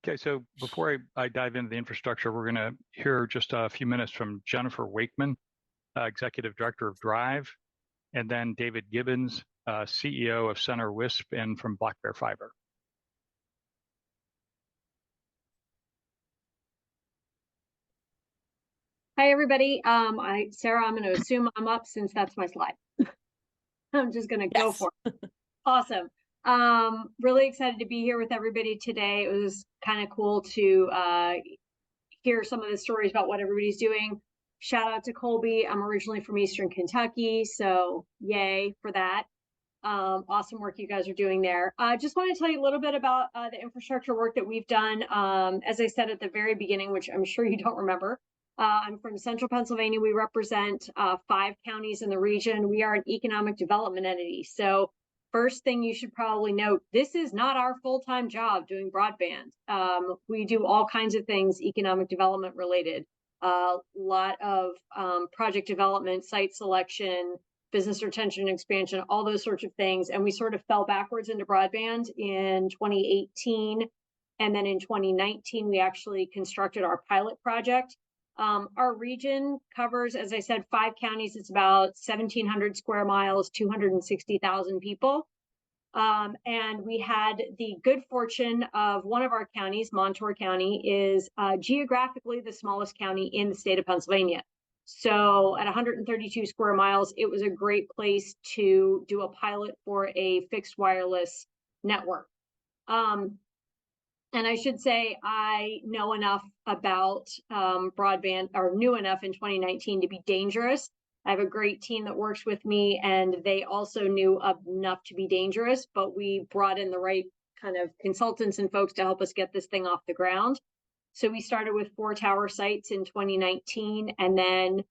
Okay, so before I dive into the infrastructure, we're going to hear just a few minutes from Jennifer Wakeman, Executive Director of Drive, and then David Gibbons, CEO of Center Wisp and from Black Bear Fiber. Hi, everybody. Sarah, I'm going to assume I'm up since that's my slide. I'm just going to go for it. Awesome. Really excited to be here with everybody today. It was kind of cool to hear some of the stories about what everybody's doing. Shout out to Colby. I'm originally from Eastern Kentucky, so yay for that. Awesome work you guys are doing there. I just want to tell you a little bit about the infrastructure work that we've done. As I said at the very beginning, which I'm sure you don't remember, I'm from Central Pennsylvania. We represent 5 counties in the region. We are an economic development entity. So first thing you should probably note, this is not our full-time job doing broadband. We do all kinds of things economic development related. A lot of project development, site selection, business retention and expansion, all those sorts of things. And we sort of fell backwards into broadband in 2018. And then in 2019, we actually constructed our pilot project. Our region covers, as I said, 5 counties. It's about 1,700 square miles, 260,000 people. And we had the good fortune of one of our counties, Montour County, is geographically the smallest county in the state of Pennsylvania. So at 132 square miles, it was a great place to do a pilot for a fixed wireless network. And I should say I know enough about broadband, or knew enough in 2019 to be dangerous. I have a great team that works with me, and they also knew enough to be dangerous, but we brought in the right kind of consultants and folks to help us get this thing off the ground. So we started with 4 tower sites in 2019, and then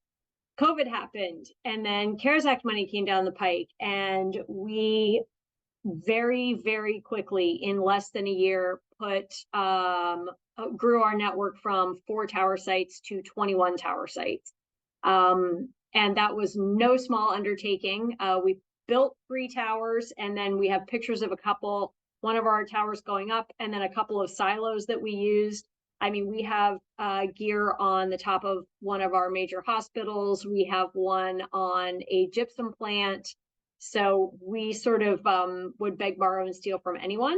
COVID happened, and then CARES Act money came down the pike, and we very, very quickly, in less than a year, grew our network from 4 tower sites to 21 tower sites. And that was no small undertaking. We built 3 towers, and then we have pictures of one of our towers going up, and then a couple of silos that we used. I mean, we have gear on the top of one of our major hospitals. We have one on a gypsum plant. So we sort of would beg, borrow, and steal from anyone.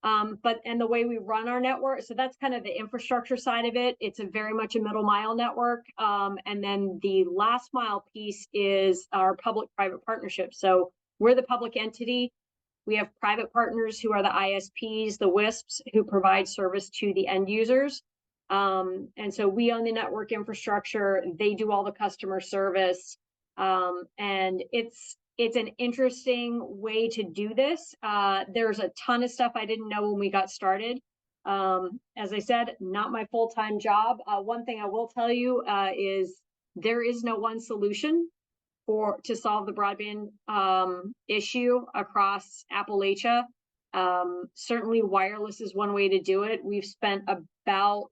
And the way we run our network, so that's kind of the infrastructure side of it. It's very much a middle mile network. And then the last mile piece is our public-private partnership. So we're the public entity. We have private partners who are the ISPs, the WISPs, who provide service to the end users. And so we own the network infrastructure. They do all the customer service. And it's an interesting way to do this. There's a ton of stuff I didn't know when we got started. As I said, not my full-time job. One thing I will tell you is there is no one solution to solve the broadband issue across Appalachia. Certainly wireless is one way to do it. We've spent about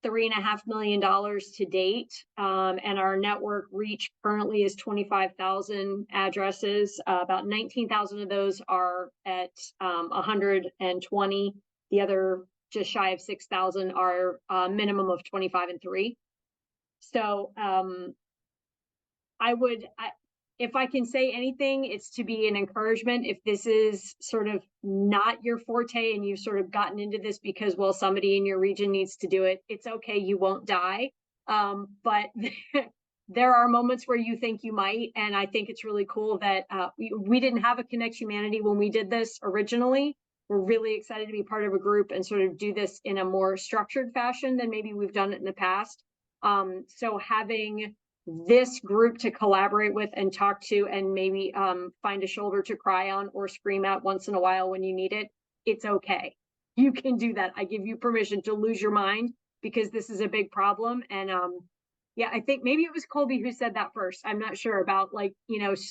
$3.5 million to date, and our network reach currently is 25,000 addresses. About 19,000 of those are at 120. The other, just shy of 6,000, are a minimum of 25 and 3. So if I can say anything, it's to be an encouragement. If this is sort of not your forte and you've sort of gotten into this because, well, somebody in your region needs to do it, it's okay, you won't die. But there are moments where you think you might, and I think it's really cool that we didn't have a Connect Humanity when we did this originally. We're really excited to be part of a group and sort of do this in a more structured fashion than maybe we've done it in the past. So having this group to collaborate with and talk to, and maybe find a shoulder to cry on or scream at once in a while when you need it, it's okay. You can do that. I give you permission to lose your mind, because this is a big problem. And yeah, I think maybe it was Colby who said that first. I'm not sure about,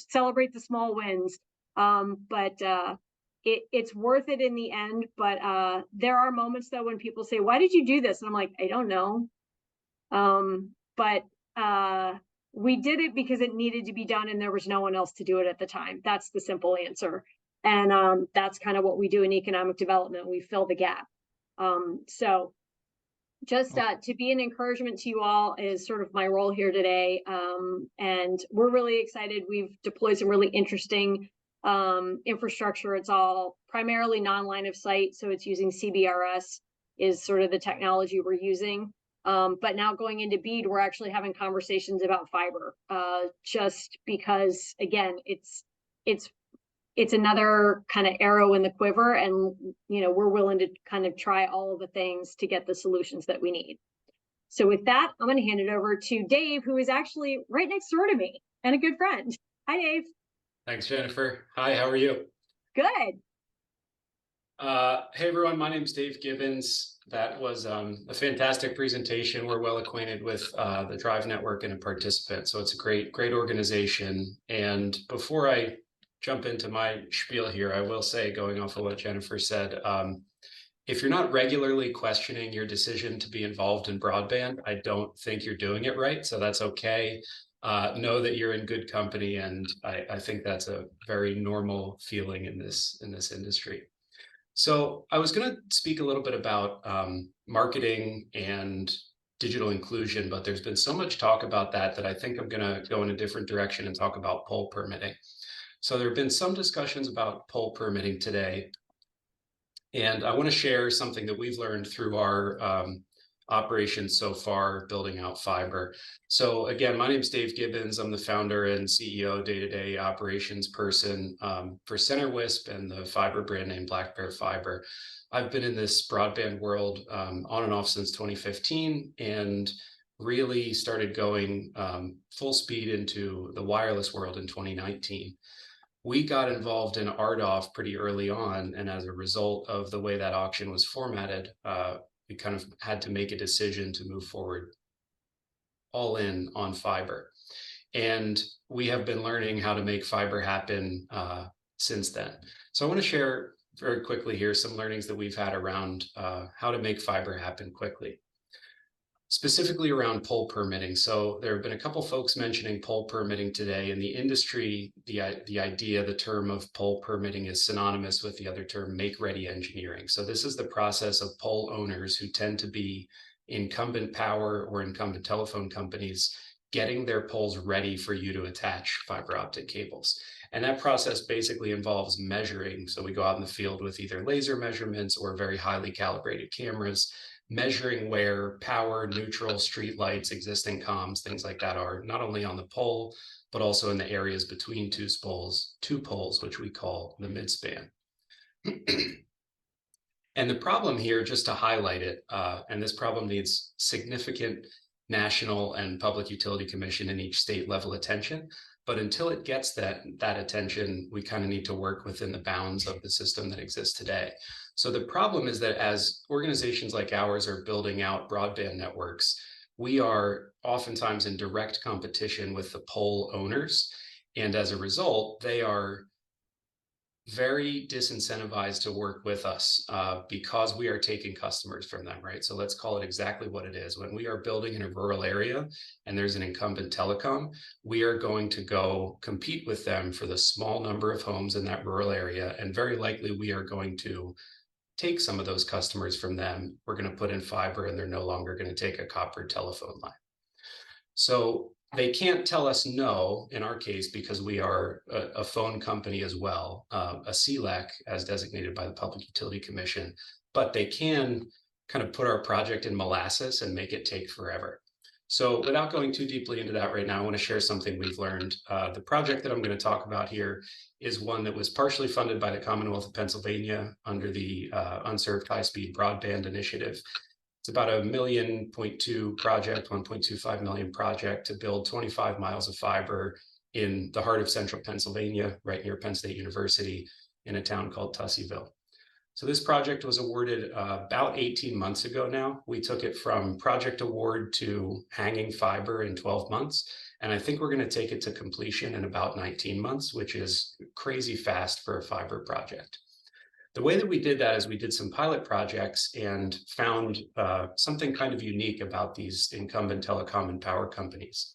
celebrate the small wins. But it's worth it in the end. But there are moments though when people say, why did you do this? And I'm like, I don't know. But we did it because it needed to be done and there was no one else to do it at the time. That's the simple answer. And that's kind of what we do in economic development. We fill the gap. So just to be an encouragement to you all is sort of my role here today. And we're really excited. We've deployed some really interesting infrastructure. It's all primarily non-line of sight, so it's using CBRS is sort of the technology we're using. But now going into BEAD, we're actually having conversations about fiber, just because, again, it's another kind of arrow in the quiver, and we're willing to kind of try all of the things to get the solutions that we need. So with that, I'm going to hand it over to Dave, who is actually right next door to me and a good friend. Hi, Dave. Thanks, Jennifer. Hi, how are you? Good. Hey, everyone. My name is Dave Gibbons. That was a fantastic presentation. We're well acquainted with the Drive Network and a participant, so it's a great organization. And before I jump into my spiel here, I will say, going off of what Jennifer said, if you're not regularly questioning your decision to be involved in broadband, I don't think you're doing it right. So that's okay. Know that you're in good company, and I think that's a very normal feeling in this industry. So I was going to speak a little bit about marketing and digital inclusion, but there's been so much talk about that I think I'm going to go in a different direction and talk about pole permitting. So there have been some discussions about pole permitting today, and I want to share something that we've learned through our operations so far, building out fiber. So again, my name is Dave Gibbons. I'm the founder and CEO, day-to-day operations person for CenterWisp and the fiber brand name Black Bear Fiber. I've been in this broadband world on and off since 2015, and really started going full speed into the wireless world in 2019. We got involved in RDOF pretty early on, and as a result of the way that auction was formatted, we kind of had to make a decision to move forward all in on fiber. And we have been learning how to make fiber happen since then. So I want to share very quickly here some learnings that we've had around how to make fiber happen quickly. Specifically around pole permitting. So there have been a couple folks mentioning pole permitting today. In the industry, the term of pole permitting is synonymous with the other term, make-ready engineering. So this is the process of pole owners, who tend to be incumbent power or incumbent telephone companies, getting their poles ready for you to attach fiber optic cables. And that process basically involves measuring. So we go out in the field with either laser measurements or very highly calibrated cameras, measuring where power, neutral, street lights, existing comms, things like that are, not only on the pole, but also in the areas between two poles, which we call the midspan. And the problem here, just to highlight it, and this problem needs significant national and public utility commission in each state level attention, but until it gets that attention, we kind of need to work within the bounds of the system that exists today. So the problem is that as organizations like ours are building out broadband networks, we are oftentimes in direct competition with the pole owners. And as a result, they are very disincentivized to work with us because we are taking customers from them, right? So let's call it exactly what it is. When we are building in a rural area and there's an incumbent telecom, we are going to go compete with them for the small number of homes in that rural area. And very likely we are going to take some of those customers from them. We're going to put in fiber, and they're no longer going to take a copper telephone line. So they can't tell us no in our case, because we are a phone company as well, a CLEC as designated by the Public Utility Commission, but they can kind of put our project in molasses and make it take forever. So without going too deeply into that right now, I want to share something we've learned. The project that I'm going to talk about here is one that was partially funded by the Commonwealth of Pennsylvania under the Unserved High-Speed Broadband Initiative. It's about a $1.2 million project, 1.25 million project to build 25 miles of fiber in the heart of central Pennsylvania, right near Penn State University, in a town called Tussieville. So this project was awarded about 18 months ago now. We took it from project award to hanging fiber in 12 months. And I think we're going to take it to completion in about 19 months, which is crazy fast for a fiber project. The way that we did that is we did some pilot projects and found something kind of unique about these incumbent telecom and power companies.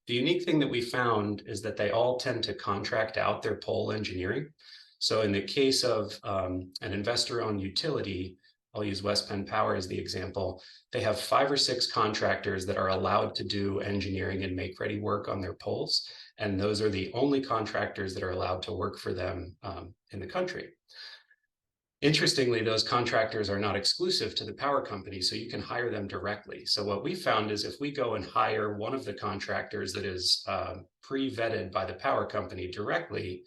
The unique thing that we found is that they all tend to contract out their pole engineering. So in the case of an investor-owned utility, I'll use West Penn Power as the example. They have 5 or 6 contractors that are allowed to do engineering and make-ready work on their poles, and those are the only contractors that are allowed to work for them in the country. Interestingly, those contractors are not exclusive to the power company, so you can hire them directly. So what we found is if we go and hire one of the contractors that is pre-vetted by the power company directly,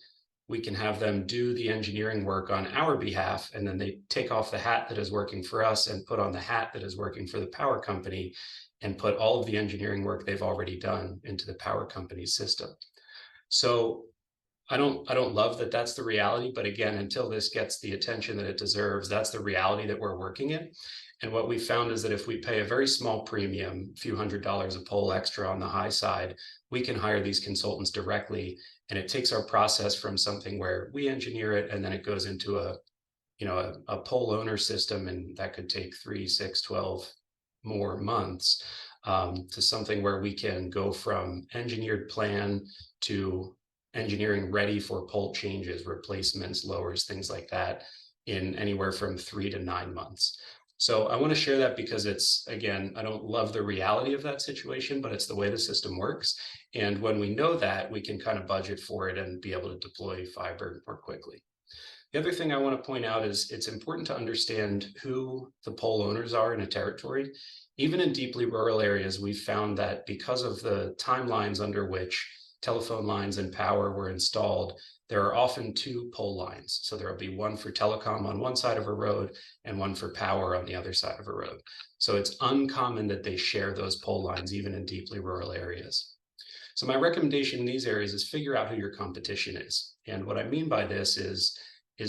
we can have them do the engineering work on our behalf, and then they take off the hat that is working for us and put on the hat that is working for the power company and put all of the engineering work they've already done into the power company's system. So I don't love that that's the reality, but again, until this gets the attention that it deserves, that's the reality that we're working in. And what we found is that if we pay a very small premium, a few $100s a pole extra on the high side, we can hire these consultants directly. And it takes our process from something where we engineer it and then it goes into a pole owner system, and that could take 3, 6, 12 more months to something where we can go from engineered plan to engineering ready for pole changes, replacements, lowers, things like that in anywhere from 3 to 9 months. So I want to share that because it's, again, I don't love the reality of that situation, but it's the way the system works. And when we know that, we can kind of budget for it and be able to deploy fiber more quickly. The other thing I want to point out is it's important to understand who the pole owners are in a territory. Even in deeply rural areas, we've found that because of the timelines under which telephone lines and power were installed, there are often 2 pole lines. So there will be one for telecom on one side of a road and one for power on the other side of a road. So it's uncommon that they share those pole lines, even in deeply rural areas. So my recommendation in these areas is figure out who your competition is. And what I mean by this is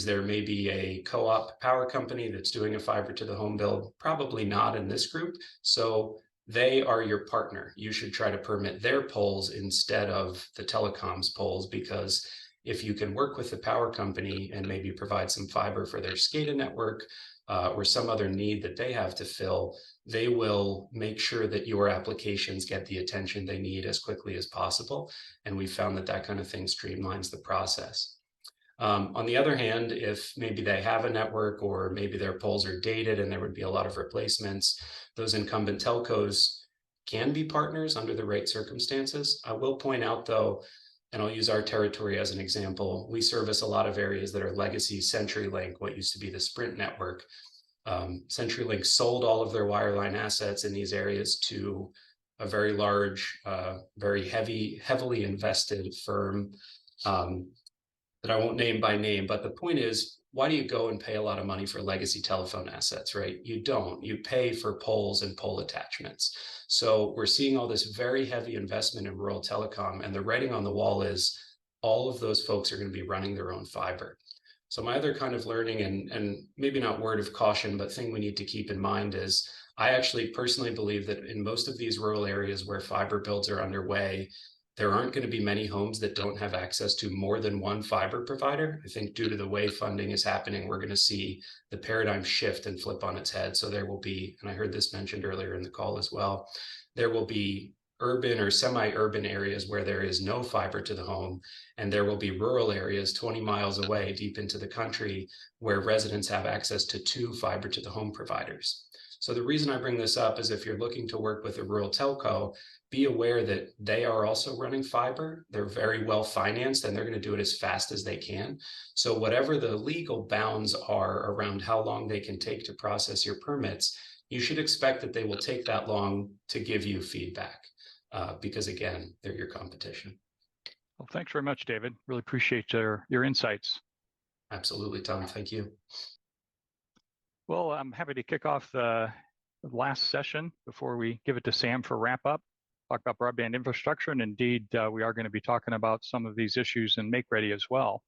there may be a co-op power company that's doing a fiber to the home build? Probably not in this group. So they are your partner. You should try to permit their poles instead of the telecom's poles, because if you can work with the power company and maybe provide some fiber for their SCADA network or some other need that they have to fill, they will make sure that your applications get the attention they need as quickly as possible. And we found that that kind of thing streamlines the process. On the other hand, if maybe they have a network or maybe their poles are dated and there would be a lot of replacements, those incumbent telcos can be partners under the right circumstances. I will point out though, and I'll use our territory as an example, we service a lot of areas that are legacy CenturyLink, what used to be the Sprint network. CenturyLink sold all of their wireline assets in these areas to a very large, very heavily invested firm that I won't name by name, but the point is, why do you go and pay a lot of money for legacy telephone assets, right? You don't. You pay for poles and pole attachments. So we're seeing all this very heavy investment in rural telecom, and the writing on the wall is all of those folks are going to be running their own fiber. So my other kind of learning, and maybe not word of caution, but thing we need to keep in mind is I actually personally believe that in most of these rural areas where fiber builds are underway, there aren't going to be many homes that don't have access to more than one fiber provider. I think due to the way funding is happening, we're going to see the paradigm shift and flip on its head. So there will be, and I heard this mentioned earlier in the call as well, there will be urban or semi-urban areas where there is no fiber to the home, and there will be rural areas 20 miles away deep into the country where residents have access to 2 fiber to the home providers. So the reason I bring this up is if you're looking to work with a rural telco, be aware that they are also running fiber. They're very well financed and they're going to do it as fast as they can. So whatever the legal bounds are around how long they can take to process your permits, you should expect that they will take that long to give you feedback because, again, they're your competition. Well, thanks very much, David. Really appreciate your insights. Absolutely, Tom. Thank you. Well, I'm happy to kick off the last session before we give it to Sam for wrap up. Talk about broadband infrastructure, and indeed, we are going to be talking about some of these issues in Make Ready as well.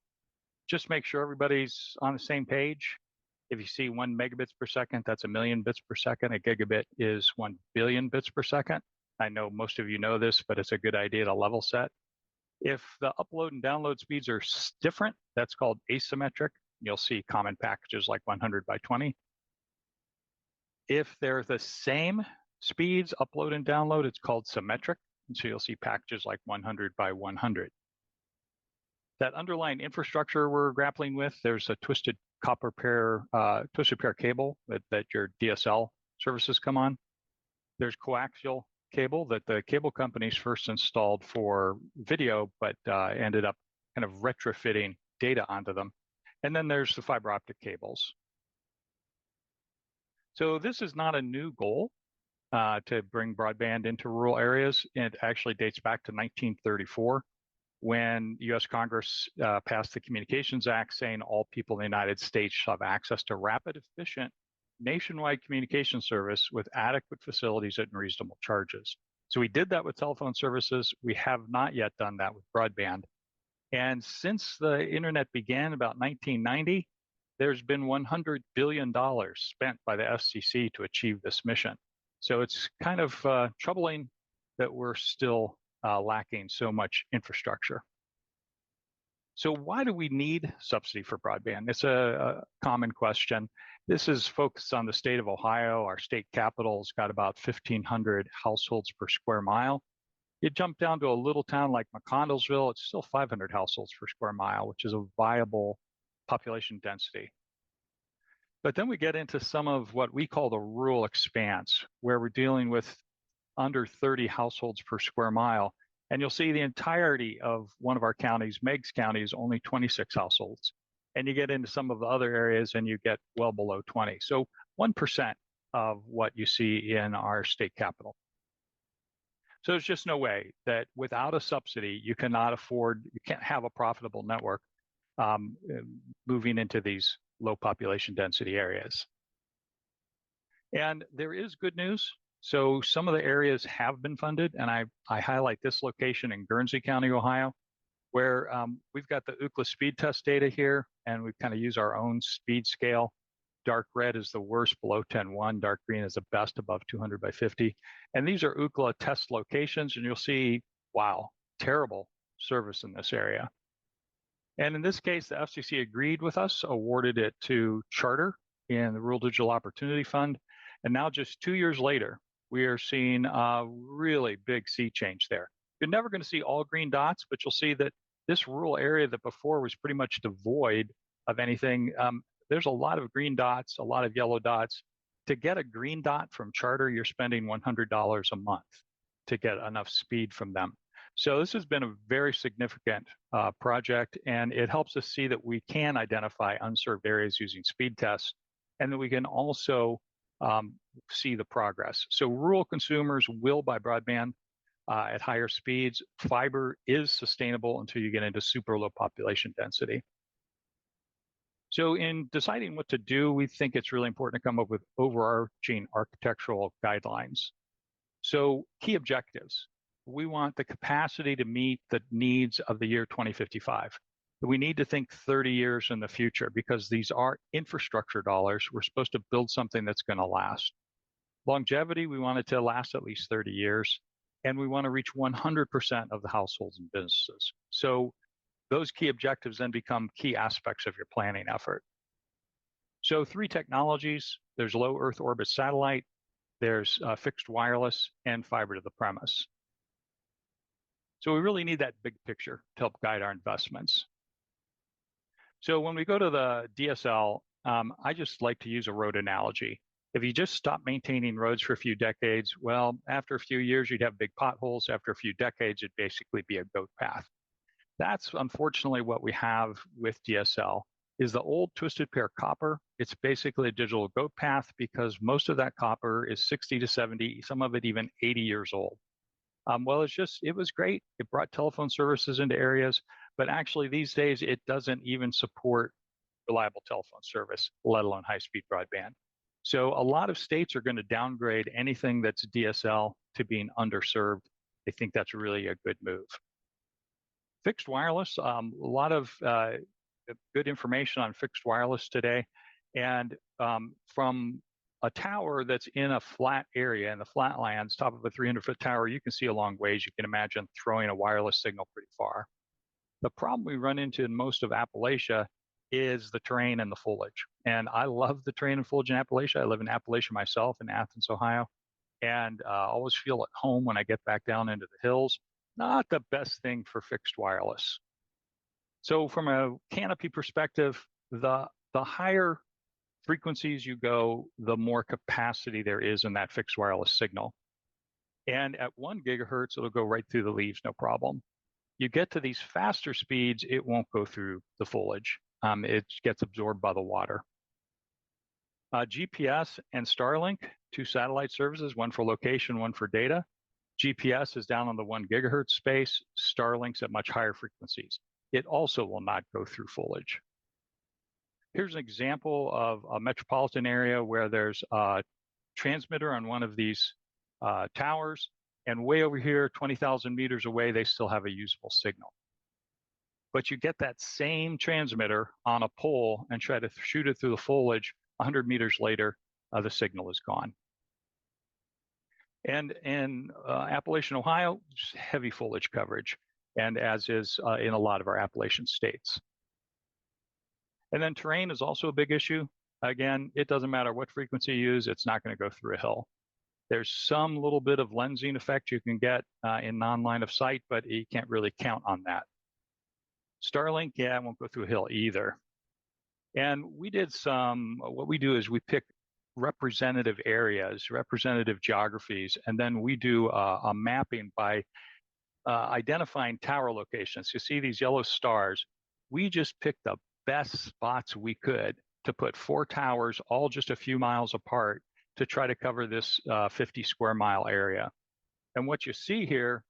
Just make sure everybody's on the same page. If you see 1 megabits per second, that's 1 million bits per second. A gigabit is 1 billion bits per second. I know most of you know this, but it's a good idea to level set. If the upload and download speeds are different, that's called asymmetric. You'll see common packages like 100 by 20. If they're the same speeds, upload and download, it's called symmetric. And so you'll see packages like 100 by 100. That underlying infrastructure we're grappling with, there's a twisted copper pair, twisted pair cable that your DSL services come on. There's coaxial cable that the cable companies first installed for video, but ended up kind of retrofitting data onto them. And then there's the fiber optic cables. So this is not a new goal to bring broadband into rural areas. It actually dates back to 1934 when U.S. Congress passed the Communications Act saying all people in the United States shall have access to rapid, efficient, nationwide communication service with adequate facilities at reasonable charges. So we did that with telephone services. We have not yet done that with broadband. And since the internet began about 1990, there's been $100 billion spent by the FCC to achieve this mission. So it's kind of troubling that we're still lacking so much infrastructure. So why do we need subsidy for broadband? It's a common question. This is focused on the state of Ohio. Our state capital's got about 1,500 households per square mile. You jump down to a little town like McConnellsville, it's still 500 households per square mile, which is a viable population density. But then we get into some of what we call the rural expanse, where we're dealing with under 30 households per square mile. And you'll see the entirety of one of our counties, Meigs County, is only 26 households. And you get into some of the other areas and you get well below 20. So 1% of what you see in our state capital. So there's just no way that without a subsidy, you can't have a profitable network moving into these low population density areas. And there is good news. So some of the areas have been funded, and I highlight this location in Guernsey County, Ohio, where we've got the Ookla speed test data here, and we kind of use our own speed scale. Dark red is the worst, below 10.1. Dark green is the best, above 200 by 50. And these are Ookla test locations, and you'll see, wow, terrible service in this area. And in this case, the FCC agreed with us, awarded it to Charter in the Rural Digital Opportunity Fund. And now just 2 years later, we are seeing a really big sea change there. You're never going to see all green dots, but you'll see that this rural area that before was pretty much devoid of anything, there's a lot of green dots, a lot of yellow dots. To get a green dot from Charter, you're spending $100 a month to get enough speed from them. So this has been a very significant project, and it helps us see that we can identify unserved areas using speed tests, and that we can also see the progress. So rural consumers will buy broadband at higher speeds. Fiber is sustainable until you get into super low population density. So in deciding what to do, we think it's really important to come up with overarching architectural guidelines. So key objectives. We want the capacity to meet the needs of the year 2055. We need to think 30 years in the future because these are infrastructure dollars. We're supposed to build something that's going to last. Longevity, we want it to last at least 30 years. And we want to reach 100% of the households and businesses. So those key objectives then become key aspects of your planning effort. So 3 technologies, there's low Earth orbit satellite, there's fixed wireless, and fiber to the premise. So we really need that big picture to help guide our investments. So when we go to the DSL, I just like to use a road analogy. If you just stop maintaining roads for a few decades, well, after a few years, you'd have big potholes. After a few decades, it'd basically be a goat path. That's unfortunately what we have with DSL, is the old twisted pair copper. It's basically a digital goat path because most of that copper is 60 to 70, some of it even 80 years old. Well, it was great. It brought telephone services into areas, but actually these days it doesn't even support reliable telephone service, let alone high-speed broadband. So a lot of states are going to downgrade anything that's DSL to being underserved. They think that's really a good move. Fixed wireless, a lot of good information on fixed wireless today. And from a tower that's in a flat area, in the flatlands, top of a 300-foot tower, you can see a long ways. You can imagine throwing a wireless signal pretty far. The problem we run into in most of Appalachia is the terrain and the foliage. And I love the terrain and foliage in Appalachia. I live in Appalachia myself in Athens, Ohio, and always feel at home when I get back down into the hills. Not the best thing for fixed wireless. So from a canopy perspective, the The higher frequencies you go, the more capacity there is in that fixed wireless signal. And at 1 gigahertz, it'll go right through the leaves, no problem. You get to these faster speeds, it won't go through the foliage. It gets absorbed by the water. GPS and Starlink, 2 satellite services, one for location, one for data. GPS is down on the 1 gigahertz space. Starlink's at much higher frequencies. It also will not go through foliage. Here's an example of a metropolitan area where there's a transmitter on one of these towers, and way over here, 20,000 meters away, they still have a usable signal. But you get that same transmitter on a pole and try to shoot it through the foliage, 100 meters later, the signal is gone. And in Appalachian, Ohio, heavy foliage coverage, and as is in a lot of our Appalachian states. And then terrain is also a big issue. Again, it doesn't matter what frequency you use, it's not going to go through a hill. There's some little bit of lensing effect you can get in non-line of sight, but you can't really count on that. Starlink, yeah, it won't go through a hill either. And we did what we do is we pick representative areas, representative geographies, and then we do a mapping by identifying tower locations. You see these yellow stars. We just picked the best spots we could to put 4 towers, all just a few miles apart, to try to cover this 50 square mile area. And what you see here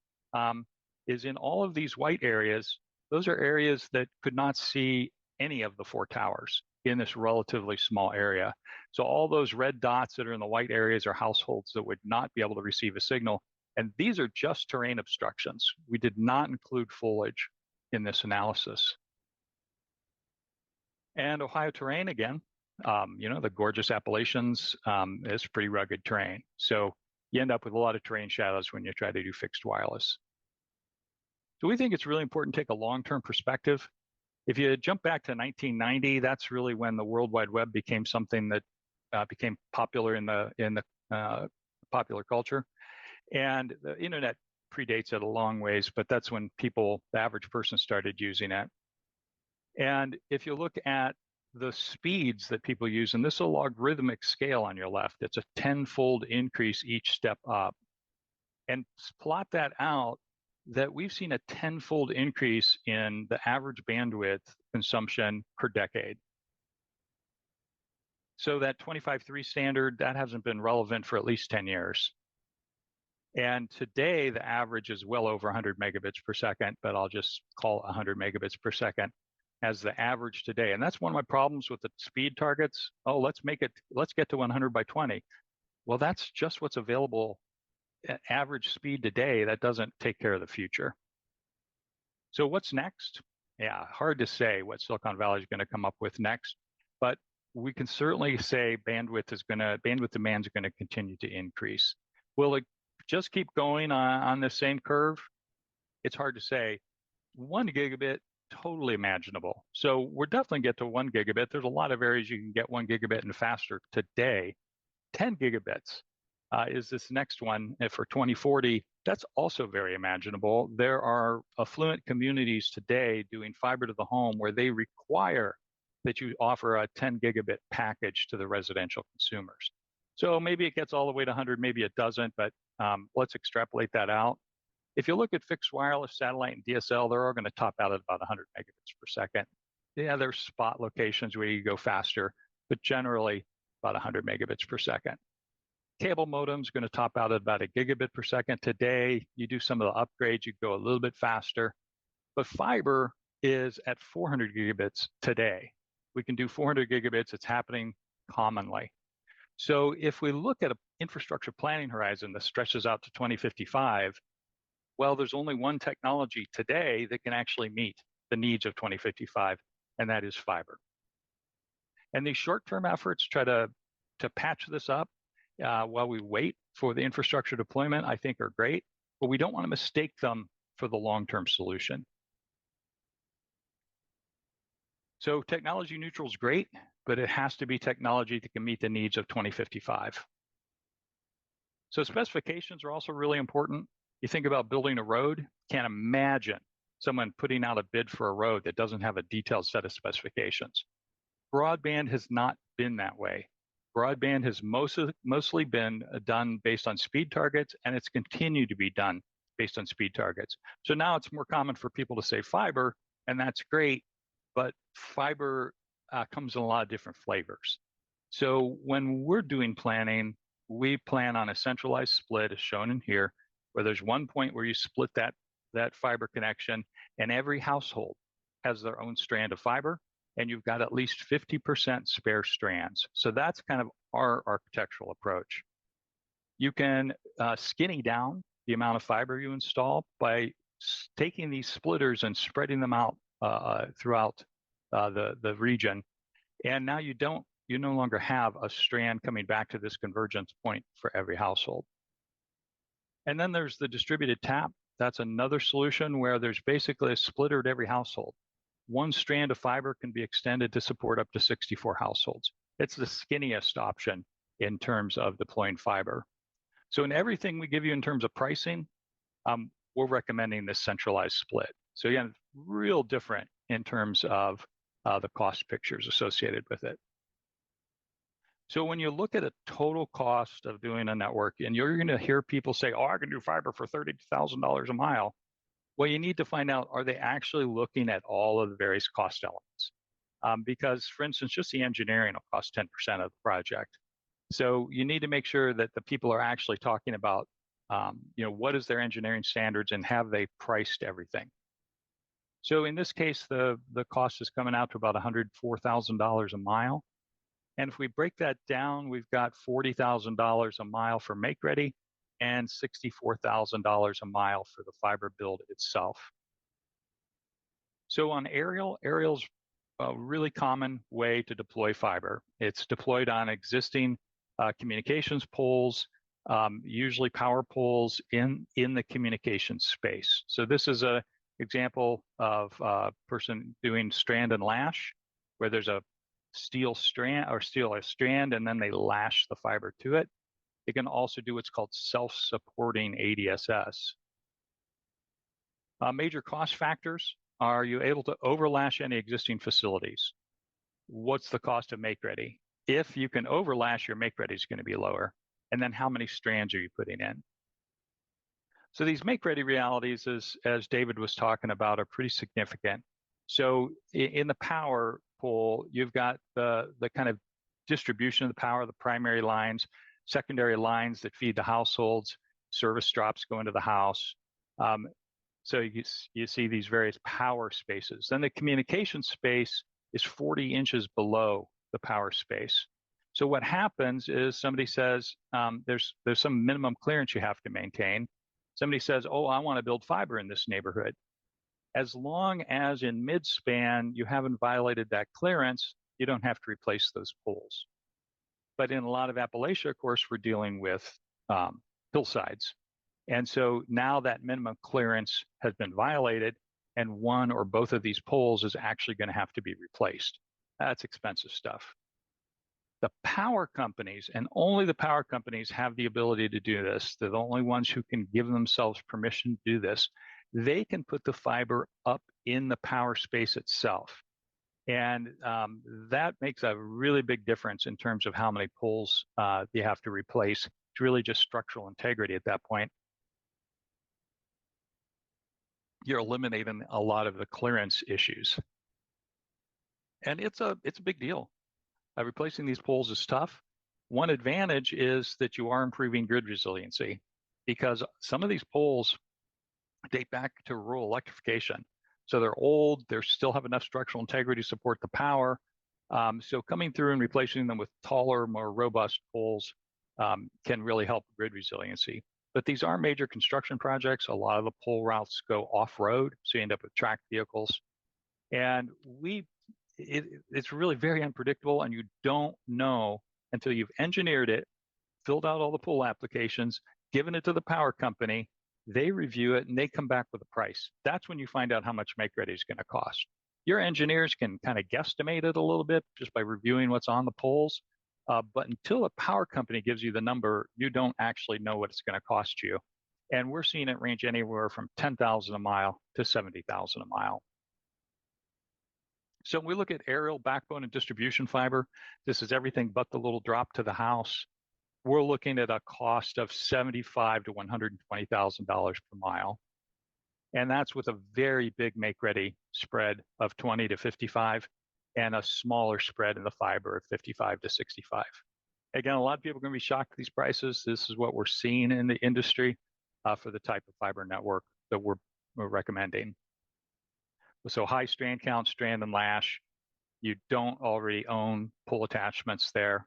is in all of these white areas, those are areas that could not see any of the 4 towers in this relatively small area. So all those red dots that are in the white areas are households that would not be able to receive a signal. And these are just terrain obstructions. We did not include foliage in this analysis. And Ohio terrain, again, the gorgeous Appalachians is pretty rugged terrain. So you end up with a lot of terrain shadows when you try to do fixed wireless. So we think it's really important to take a long-term perspective. If you jump back to 1990, that's really when the World Wide Web became something that became popular in the popular culture. And the internet predates it a long ways, but that's when the average person started using it. And if you look at the speeds that people use, and this is a logarithmic scale on your left, it's a 10-fold increase each step up. And plot that out, that we've seen a 10-fold increase in the average bandwidth consumption per decade. So that 25.3 standard, that hasn't been relevant for at least 10 years. And today, the average is well over 100 megabits per second, but I'll just call it 100 megabits per second as the average today. And that's one of my problems with the speed targets. Oh, let's get to 100 by 20. Well, that's just what's available at average speed today. That doesn't take care of the future. So what's next? Yeah, hard to say what Silicon Valley is going to come up with next, but we can certainly say bandwidth demand is going to continue to increase. Will it just keep going on the same curve? It's hard to say. 1 gigabit, totally imaginable. So we're definitely get to 1 gigabit. There's a lot of areas you can get 1 gigabit and faster today. 10 gigabits is this next one for 2040. That's also very imaginable. There are affluent communities today doing fiber to the home where they require that you offer a 10 gigabit package to the residential consumers. So maybe it gets all the way to 100, maybe it doesn't, but let's extrapolate that out. If you look at fixed wireless, satellite, and DSL, they're all going to top out at about 100 megabits per second. Yeah, there's spot locations where you go faster, but generally about 100 megabits per second. Cable modem is going to top out at about 1 gigabit per second. Today, you do some of the upgrades, you go a little bit faster. But fiber is at 400 gigabits today. We can do 400 gigabits. It's happening commonly. So if we look at an infrastructure planning horizon that stretches out to 2055, well, there's only one technology today that can actually meet the needs of 2055, and that is fiber. And these short-term efforts try to patch this up while we wait for the infrastructure deployment, I think are great, but we don't want to mistake them for the long-term solution. So technology neutral is great, but it has to be technology that can meet the needs of 2055. So specifications are also really important. You think about building a road, can't imagine someone putting out a bid for a road that doesn't have a detailed set of specifications. Broadband has not been that way. Broadband has mostly been done based on speed targets, and it's continued to be done based on speed targets. So now it's more common for people to say fiber, and that's great, but fiber comes in a lot of different flavors. So when we're doing planning, we plan on a centralized split as shown in here, where there's one point where you split that fiber connection, and every household has their own strand of fiber, and you've got at least 50% spare strands. So that's kind of our architectural approach. You can skinny down the amount of fiber you install by taking these splitters and spreading them out throughout the region. And now you no longer have a strand coming back to this convergence point for every household. And then there's the distributed tap. That's another solution where there's basically a splitter at every household. One strand of fiber can be extended to support up to 64 households. It's the skinniest option in terms of deploying fiber. So in everything we give you in terms of pricing, we're recommending this centralized split. So again, real different in terms of the cost pictures associated with it. So when you look at a total cost of doing a network, and you're going to hear people say, oh, I can do fiber for $30,000 a mile. Well, you need to find out, are they actually looking at all of the various cost elements? Because, for instance, just the engineering will cost 10% of the project. So you need to make sure that the people are actually talking about, what is their engineering standards and have they priced everything? So in this case, the cost is coming out to about $104,000 a mile. And if we break that down, we've got $40,000 a mile for make ready and $64,000 a mile for the fiber build itself. So on aerial's a really common way to deploy fiber. It's deployed on existing communications poles, usually power poles in the communications space. So this is an example of a person doing strand and lash, where there's a steel strand, and then they lash the fiber to it. It can also do what's called self-supporting ADSS. Major cost factors: are you able to overlash any existing facilities? What's the cost of make ready? If you can overlash, your make ready is going to be lower. And then how many strands are you putting in? So these make ready realities, as David was talking about, are pretty significant. So in the power pole, you've got the kind of distribution of the power, the primary lines, secondary lines that feed the households, service drops go into the house. So you see these various power spaces. Then the communication space is 40 inches below the power space. So what happens is somebody says, there's some minimum clearance you have to maintain. Somebody says, oh, I want to build fiber in this neighborhood. As long as in midspan you haven't violated that clearance, you don't have to replace those poles. But in a lot of Appalachia, of course, we're dealing with hillsides. And so now that minimum clearance has been violated, and one or both of these poles is actually going to have to be replaced. That's expensive stuff. The power companies, and only the power companies, have the ability to do this. They're the only ones who can give themselves permission to do this. They can put the fiber up in the power space itself. And that makes a really big difference in terms of how many poles you have to replace. It's really just structural integrity at that point. You're eliminating a lot of the clearance issues. And it's a big deal. Replacing these poles is tough. One advantage is that you are improving grid resiliency, because some of these poles date back to rural electrification. So they're old, they still have enough structural integrity to support the power. So coming through and replacing them with taller, more robust poles can really help grid resiliency. But these are major construction projects. A lot of the pole routes go off-road, so you end up with tracked vehicles. And it's really very unpredictable, and you don't know until you've engineered it, filled out all the pole applications, given it to the power company, they review it, and they come back with a price. That's when you find out how much make ready is going to cost. Your engineers can kind of guesstimate it a little bit just by reviewing what's on the poles, but until a power company gives you the number, you don't actually know what it's going to cost you. And we're seeing it range anywhere from $10,000 a mile to $70,000 a mile. So when we look at aerial backbone and distribution fiber, this is everything but the little drop to the house. We're looking at a cost of $75,000 to $120,000 per mile. And that's with a very big make-ready spread of 20 to 55 and a smaller spread in the fiber of 55 to 65. Again, a lot of people are going to be shocked at these prices. This is what we're seeing in the industry for the type of fiber network that we're recommending. So high strand count, strand and lash. You don't already own pull attachments there.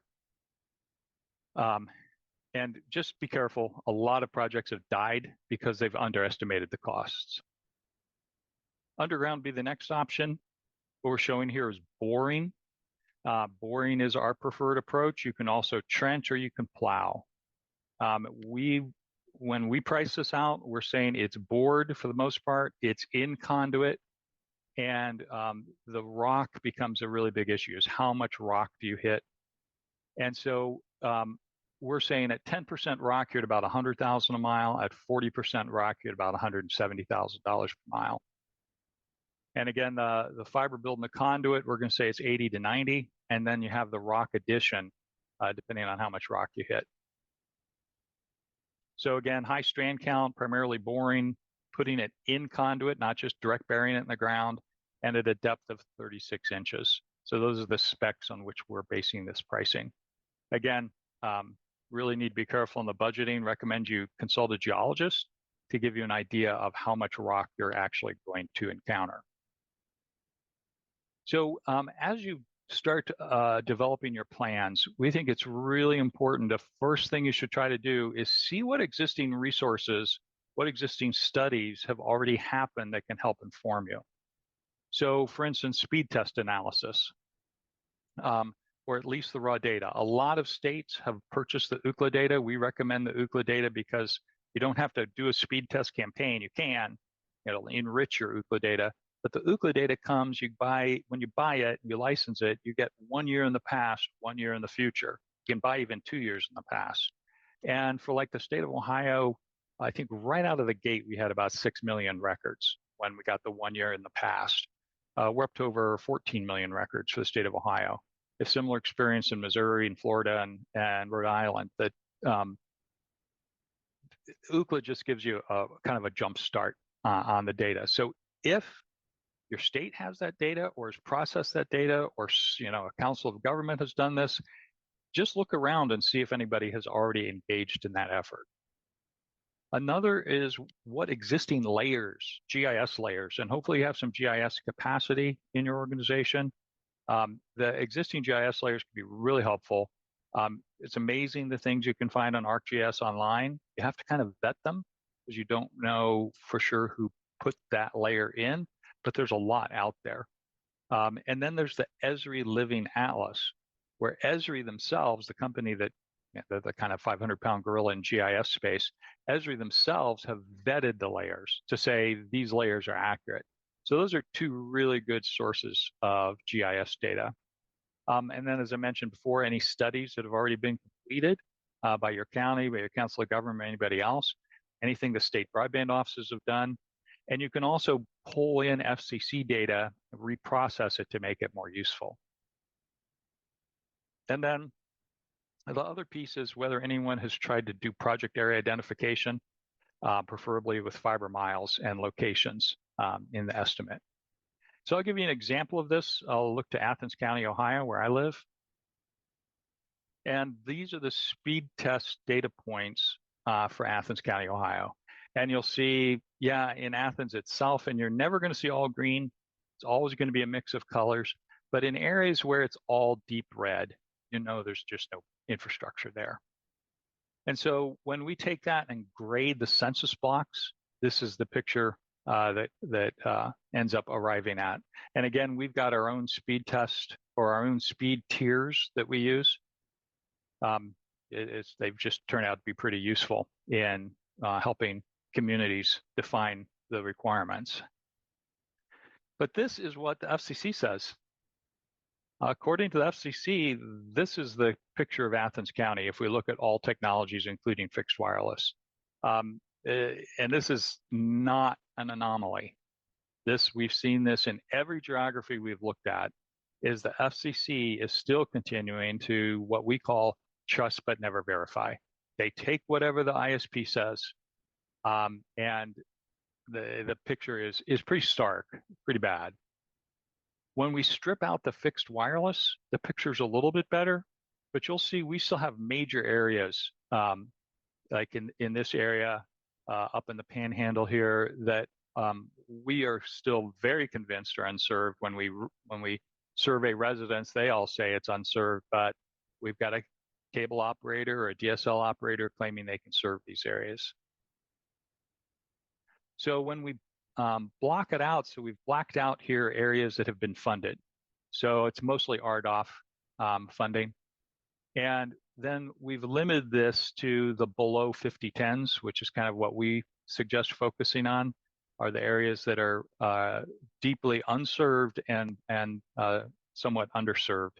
And just be careful. A lot of projects have died because they've underestimated the costs. Underground would be the next option. What we're showing here is boring. Boring is our preferred approach. You can also trench or you can plow. When we price this out, we're saying it's bored for the most part. It's in conduit. And the rock becomes a really big issue, is how much rock do you hit? And so we're saying at 10% rock, you're at about $100,000 a mile. At 40% rock, you're at about $170,000 per mile. And again, the fiber build and the conduit, we're going to say it's 80 to 90. And then you have the rock addition, depending on how much rock you hit. So again, high strand count, primarily boring, putting it in conduit, not just direct burying it in the ground, and at a depth of 36 inches. So those are the specs on which we're basing this pricing. Again, really need to be careful in the budgeting. Recommend you consult a geologist to give you an idea of how much rock you're actually going to encounter. So as you start developing your plans, we think it's really important. The first thing you should try to do is see what existing resources, what existing studies have already happened that can help inform you. So for instance, speed test analysis, or at least the raw data. A lot of states have purchased the UCLA data. We recommend the UCLA data because you don't have to do a speed test campaign. You can, it'll enrich your UCLA data. But the UCLA data comes, when you buy it, you license it, you get 1 year in the past, 1 year in the future. You can buy even 2 years in the past. And for like the state of Ohio, I think right out of the gate, we had about 6 million records when we got the 1 year in the past. We're up to over 14 million records for the state of Ohio. A similar experience in Missouri and Florida and Rhode Island. That UCLA just gives you a kind of a jump start on the data. So if your state has that data or has processed that data, or a council of government has done this, just look around and see if anybody has already engaged in that effort. Another is what existing layers, GIS layers, and hopefully you have some GIS capacity in your organization. The existing GIS layers can be really helpful. It's amazing the things you can find on ArcGIS online. You have to kind of vet them because you don't know for sure who put that layer in, but there's a lot out there. And then there's the Esri Living Atlas, where Esri themselves, the company that, the kind of 500-pound gorilla in GIS space, Esri themselves have vetted the layers to say these layers are accurate. So those are two really good sources of GIS data. And then, as I mentioned before, any studies that have already been completed by your county, by your council of government, anybody else, anything the state broadband offices have done. And you can also pull in FCC data, reprocess it to make it more useful. And then the other piece is whether anyone has tried to do project area identification, preferably with fiber miles and locations in the estimate. So I'll give you an example of this. I'll look to Athens County, Ohio, where I live. And these are the speed test data points for Athens County, Ohio. And you'll see, yeah, in Athens itself, and you're never going to see all green. It's always going to be a mix of colors. But in areas where it's all deep red, there's just no infrastructure there. And so when we take that and grade the census blocks, this is the picture that ends up arriving at. And again, we've got our own speed test or our own speed tiers that we use. They've just turned out to be pretty useful in helping communities define the requirements. But this is what the FCC says. According to the FCC, this is the picture of Athens County if we look at all technologies, including fixed wireless. And this is not an anomaly. We've seen this in every geography we've looked at. is the FCC is still continuing to what we call trust but never verify. They take whatever the ISP says, and the picture is pretty stark, pretty bad. When we strip out the fixed wireless, the picture's a little bit better, but you'll see we still have major areas, like in this area, up in the Panhandle here, that we are still very convinced are unserved. When we survey residents, they all say it's unserved, but we've got a cable operator or a DSL operator claiming they can serve these areas. So when we block it out, so we've blacked out here areas that have been funded. So it's mostly RDOF funding. And then we've limited this to the below 5010s, which is kind of what we suggest focusing on, are the areas that are deeply unserved and somewhat underserved.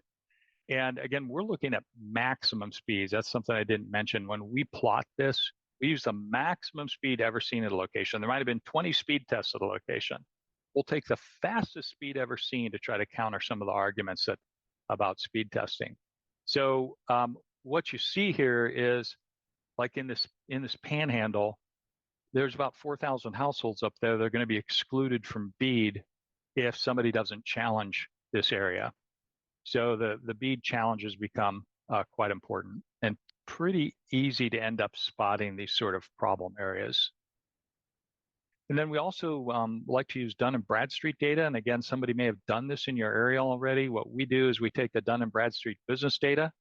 And again, we're looking at maximum speeds. That's something I didn't mention. When we plot this, we use the maximum speed ever seen at a location. There might have been 20 speed tests at a location. We'll take the fastest speed ever seen to try to counter some of the arguments about speed testing. So what you see here is, like in this Panhandle, there's about 4,000 households up there that are going to be excluded from BEAD if somebody doesn't challenge this area. So the BEAD challenges become quite important and pretty easy to end up spotting these sort of problem areas. And then we also like to use Dun & Bradstreet data. And again, somebody may have done this in your area already. What we do is we take the Dun & Bradstreet business data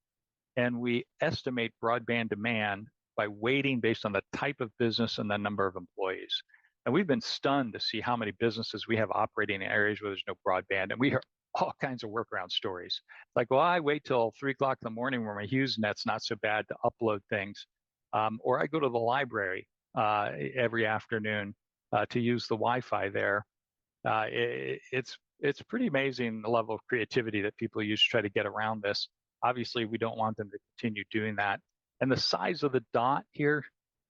and we estimate broadband demand by weighting based on the type of business and the number of employees. And we've been stunned to see how many businesses we have operating in areas where there's no broadband. And we hear all kinds of workaround stories. Like, well, I wait till 3 o'clock in the morning where my HughesNet's not so bad to upload things. Or I go to the library every afternoon to use the Wi-Fi there. It's pretty amazing the level of creativity that people use to try to get around this. Obviously, we don't want them to continue doing that. And the size of the dot here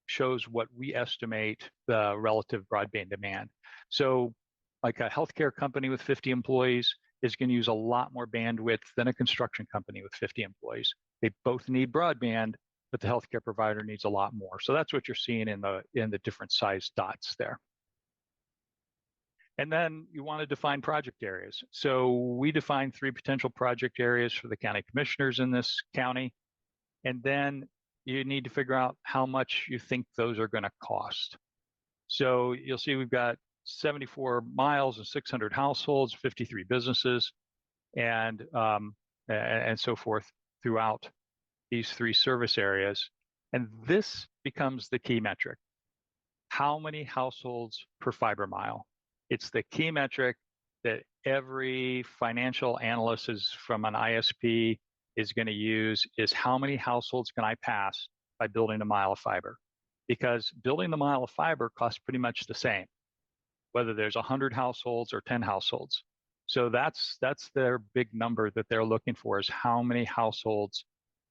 shows what we estimate the relative broadband demand. So like a healthcare company with 50 employees is going to use a lot more bandwidth than a construction company with 50 employees. They both need broadband, but the healthcare provider needs a lot more. So that's what you're seeing in the different size dots there. And then you want to define project areas. So we define 3 potential project areas for the county commissioners in this county. And then you need to figure out how much you think those are going to cost. So you'll see we've got 74 miles and 600 households, 53 businesses, and so forth throughout these 3 service areas. And this becomes the key metric. How many households per fiber mile? It's the key metric that every financial analyst from an ISP is going to use, is how many households can I pass by building a mile of fiber? Because building the mile of fiber costs pretty much the same, whether there's 100 households or 10 households. So that's their big number that they're looking for, is how many households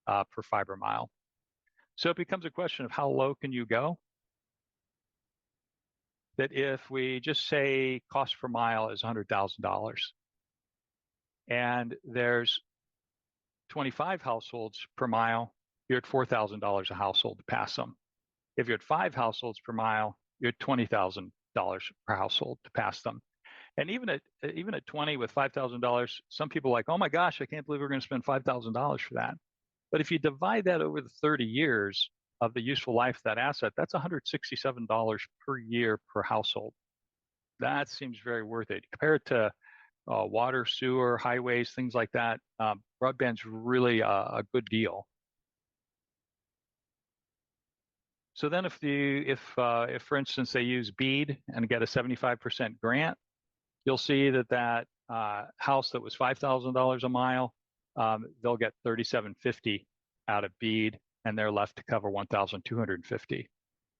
per fiber mile. So it becomes a question of how low can you go? That if we just say cost per mile is $100,000 and there's 25 households per mile, you're at $4,000 a household to pass them. If you're at 5 households per mile, you're at $20,000 per household to pass them. And even at 20 with $5,000, some people are like, oh my gosh, I can't believe we're going to spend $5,000 for that. But if you divide that over the 30 years of the useful life of that asset, that's $167 per year per household. That seems very worth it. Compare it to water, sewer, highways, things like that. Broadband's really a good deal. So then if for instance, they use BEAD and get a 75% grant, you'll see that house that was $5,000 a mile, they'll get $3,750 out of BEAD, and they're left to cover $1,250.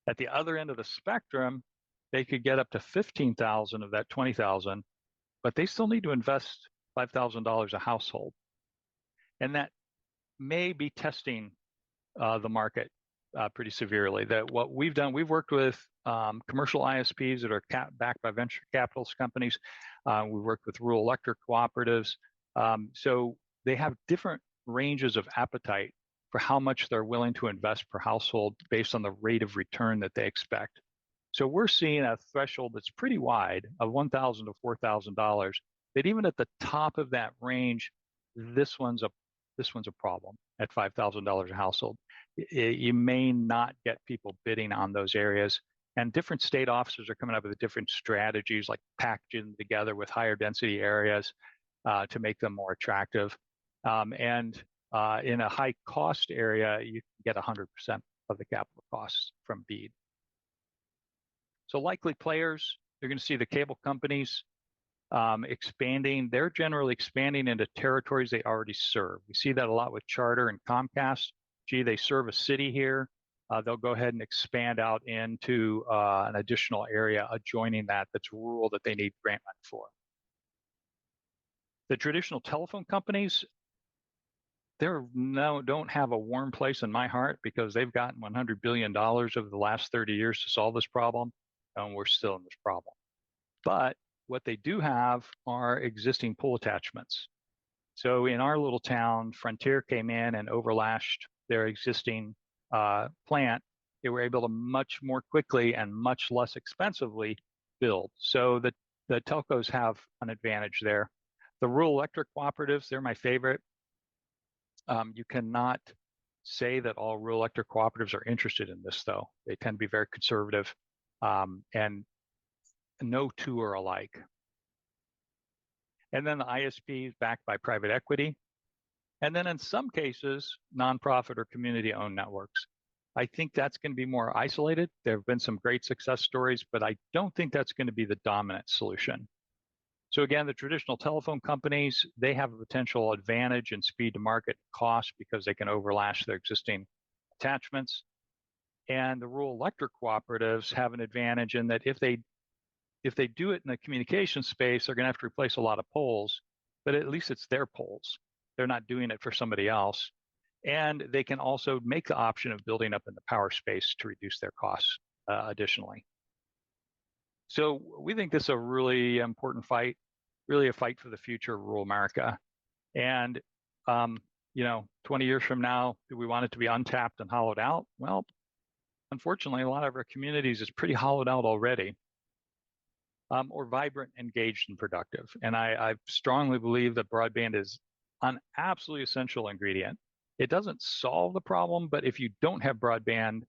At the other end of the spectrum, they could get up to $15,000 of that $20,000, but they still need to invest $5,000 a household. And that may be testing the market pretty severely. That what we've done, we've worked with commercial ISPs that are backed by venture capitalist companies. We've worked with rural electric cooperatives. So they have different ranges of appetite for how much they're willing to invest per household based on the rate of return that they expect. So we're seeing a threshold that's pretty wide of $1,000 to $4,000. That even at the top of that range, this one's a problem at $5,000 a household. You may not get people bidding on those areas. And different state offices are coming up with different strategies, like packaging together with higher density areas to make them more attractive. In a high cost area, you can get 100% of the capital costs from BEAD. So likely players, you're going to see the cable companies expanding. They're generally expanding into territories they already serve. We see that a lot with Charter and Comcast. Gee, they serve a city here. They'll go ahead and expand out into an additional area adjoining that's rural that they need grant money for. The traditional telephone companies, don't have a warm place in my heart because they've gotten $100 billion over the last 30 years to solve this problem, and we're still in this problem. But what they do have are existing pole attachments. So in our little town, Frontier came in and overlashed their existing plant. They were able to much more quickly and much less expensively build. So the telcos have an advantage there. The rural electric cooperatives, they're my favorite. You cannot say that all rural electric cooperatives are interested in this, though. They tend to be very conservative, and no two are alike. And then the ISPs backed by private equity. And then in some cases, nonprofit or community-owned networks. I think that's going to be more isolated. There have been some great success stories, but I don't think that's going to be the dominant solution. So again, the traditional telephone companies, they have a potential advantage in speed to market cost because they can overlash their existing attachments. And the rural electric cooperatives have an advantage in that if they do it in the communication space, they're going to have to replace a lot of poles, but at least it's their poles. They're not doing it for somebody else. And they can also make the option of building up in the power space to reduce their costs additionally. So we think this is a really important fight, really a fight for the future of rural America. And, 20 years from now, do we want it to be untapped and hollowed out? Well, unfortunately, a lot of our communities is pretty hollowed out already. Or vibrant, engaged, and productive. And I strongly believe that broadband is an absolutely essential ingredient. It doesn't solve the problem, but if you don't have broadband,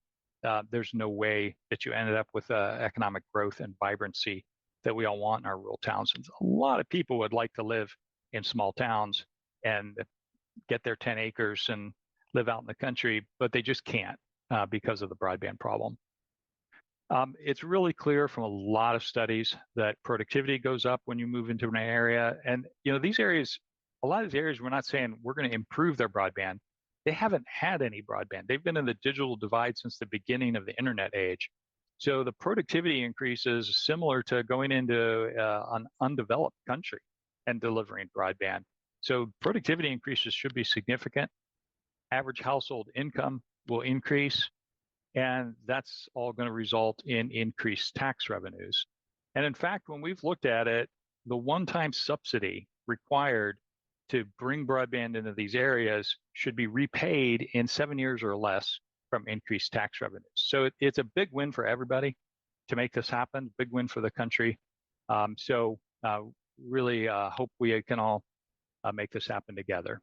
there's no way that you ended up with economic growth and vibrancy that we all want in our rural towns. And a lot of people would like to live in small towns and get their 10 acres and live out in the country, but they just can't because of the broadband problem. It's really clear from a lot of studies that productivity goes up when you move into an area. And, these areas, a lot of these areas, we're not saying we're going to improve their broadband. They haven't had any broadband. They've been in the digital divide since the beginning of the internet age. So the productivity increase is similar to going into an undeveloped country and delivering broadband. So productivity increases should be significant. Average household income will increase. And that's all going to result in increased tax revenues. And in fact, when we've looked at it, the one-time subsidy required to bring broadband into these areas should be repaid in 7 years or less from increased tax revenues. So it's a big win for everybody to make this happen, big win for the country. Really hope we can all make this happen together.